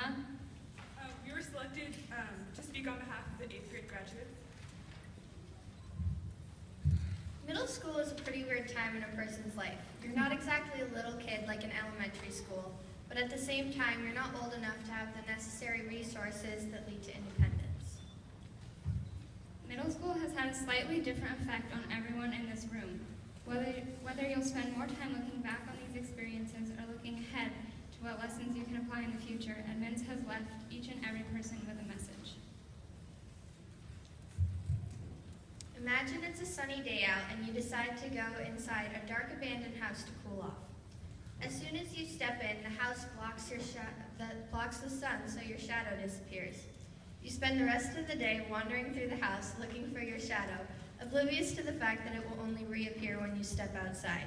Emma. We were selected to speak on behalf of the 8th grade graduates. Middle school is a pretty weird time in a person's life. You're not exactly a little kid like in elementary school, but at the same time, you're not old enough to have the necessary resources that lead to independence. Middle school has had a slightly different effect on everyone in this room. Whether you'll spend more time looking back on these experiences or looking ahead to what lessons you can apply in the future, Edmunds has left each and every person with a message. Imagine it's a sunny day out and you decide to go inside a dark abandoned house to cool off. As soon as you step in, the house blocks the sun so your shadow disappears. You spend the rest of the day wandering through the house looking for your shadow, oblivious to the fact that it will only reappear when you step outside.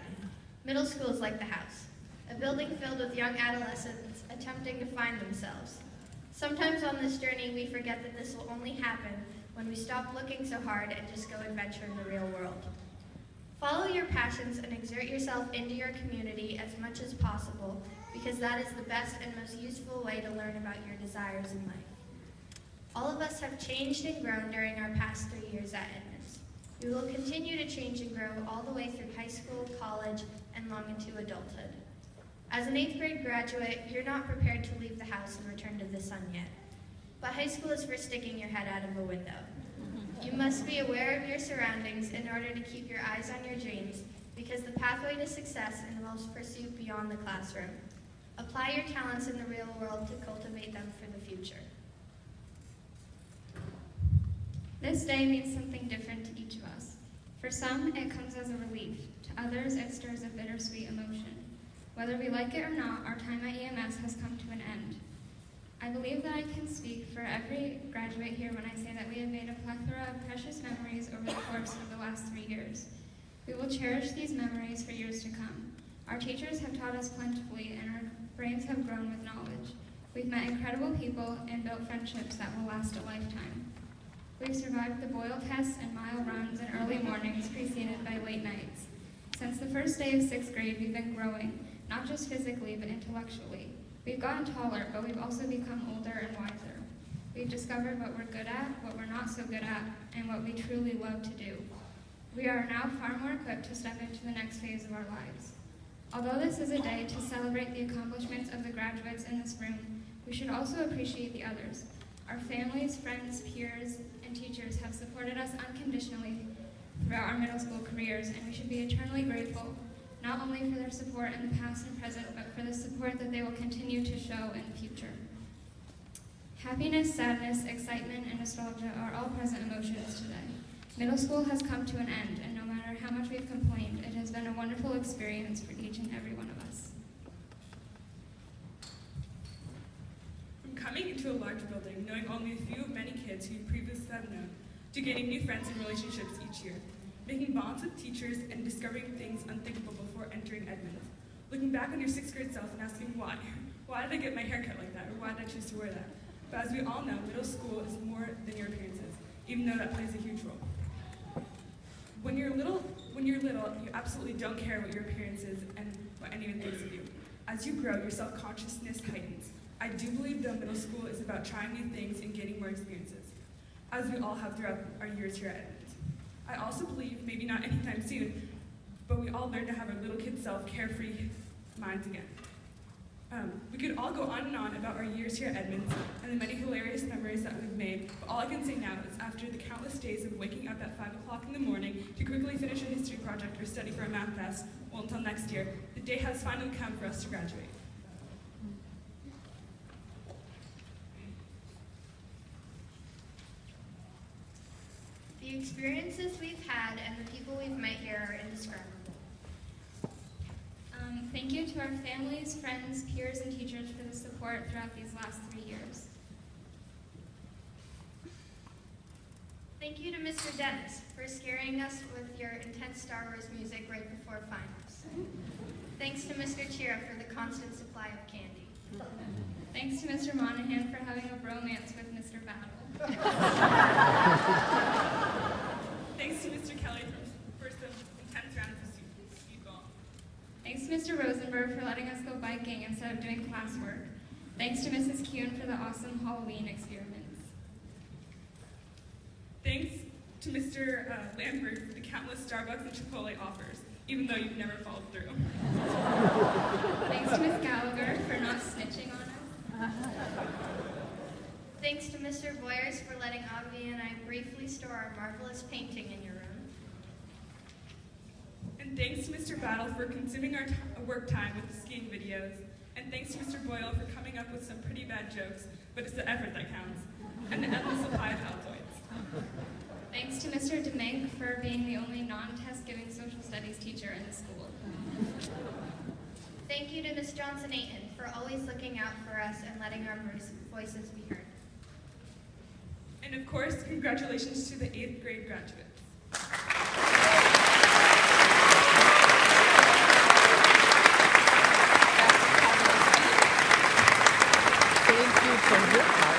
Middle school is like the house, a building filled with young adolescents attempting to find themselves. Sometimes on this journey, we forget that this will only happen when we stop looking so hard and just go adventure in the real world. Follow your passions and exert yourself into your community as much as possible, because that is the best and most useful way to learn about your desires in life. All of us have changed and grown during our past 3 years at Edmunds. We will continue to change and grow all the way through high school, college, and long into adulthood. As an 8th grade graduate, you're not prepared to leave the house and return to the sun yet. But high school is for sticking your head out of a window. You must be aware of your surroundings in order to keep your eyes on your dreams, because the pathway to success involves pursuit beyond the classroom. Apply your talents in the real world to cultivate them for the future. This day means something different to each of us. For some, it comes as a relief. To others, it stirs a bittersweet emotion. Whether we like it or not, our time at EMS has come to an end. I believe that I can speak for every graduate here when I say that we have made a plethora of precious memories over the course of the last 3 years. We will cherish these memories for years to come. Our teachers have taught us plentifully, and our brains have grown with knowledge. We've met incredible people and built friendships that will last a lifetime. We've survived the Boyle tests and mile runs and early mornings preceded by late nights. Since the first day of 6th grade, we've been growing, not just physically, but intellectually. We've gotten taller, but we've also become older and wiser. We've discovered what we're good at, what we're not so good at, and what we truly love to do. We are now far more equipped to step into the next phase of our lives. Although this is a day to celebrate the accomplishments of the graduates in this room, we should also appreciate the others. Our families, friends, peers, and teachers have supported us unconditionally throughout our middle school careers, and we should be eternally grateful, not only for their support in the past and present, but for the support that they will continue to show in the future. Happiness, sadness, excitement, and nostalgia are all present emotions today. Middle school has come to an end, and no matter how much we've complained, it has been a wonderful experience for each and every one of us. From coming into a large building, knowing only a few of many kids who you previously had known, to gaining new friends and relationships each year, making bonds with teachers and discovering things unthinkable before entering Edmunds, looking back on your 6th grade self and asking why. Why did I get my hair cut like that, or why did I choose to wear that? But as we all know, middle school is more than your appearances, even though that plays a huge role. When you're little, you absolutely don't care what your appearance is and what anyone thinks of you. As you grow, your self-consciousness heightens. I do believe though middle school is about trying new things and gaining more experiences, as we all have throughout our years here at Edmunds. I also believe, maybe not anytime soon, but we all learn to have our little kid self carefree minds again. We could all go on and on about our years here at Edmunds and the many hilarious memories that we've made, but all I can say now is after the countless days of waking up at 5 o'clock in the morning to quickly finish a history project or study for a math test, well, until next year, the day has finally come for us to graduate. The experiences we've had and the people we've met here are indescribable. Thank you to our families, friends, peers, and teachers for the support throughout these last 3 years. Thank you to Mr. Dennis for scaring us with your intense Star Wars music right before finals. Thanks to Mr. Chira for the constant supply of candy. Thanks to Mr. Monahan for having a bromance with Mr. Battle. Thanks to Mr. Kelly for some intense rounds of speedball. Thanks to Mr. Rosenberg for letting us go biking instead of doing classwork. Thanks to Mrs. Kuhn for the awesome Halloween experiments. Thanks to Mr. Lambert for the countless Starbucks and Chipotle offers, even though you've never followed through. Thanks to Ms. Gallagher for not snitching on us. Thanks to Mr. Boyers for letting Avi and I briefly store our marvelous painting in your room. And thanks to Mr. Battle for consuming our work time with the skiing videos. And thanks to Mr. Boyle for coming up with some pretty bad jokes, but it's the effort that counts. And the endless supply of Altoids. Thanks to Mr. DeMink for being the only non-test giving social studies teacher in the school. Thank you to Ms. Johnson-Aiton for always looking out for us and letting our voices be heard. And of course, congratulations to the 8th grade graduates. Thank you, Kendra.